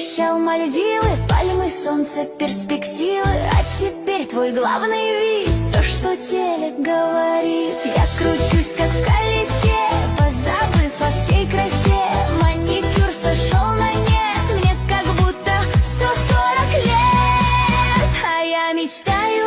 обещал Мальдивы, пальмы, солнце, перспективы. А теперь твой главный вид, то, что телек говорит. Я кручусь, как в колесе, позабыв о всей красе. Маникюр сошел на нет, мне как будто 140 лет. А я мечтаю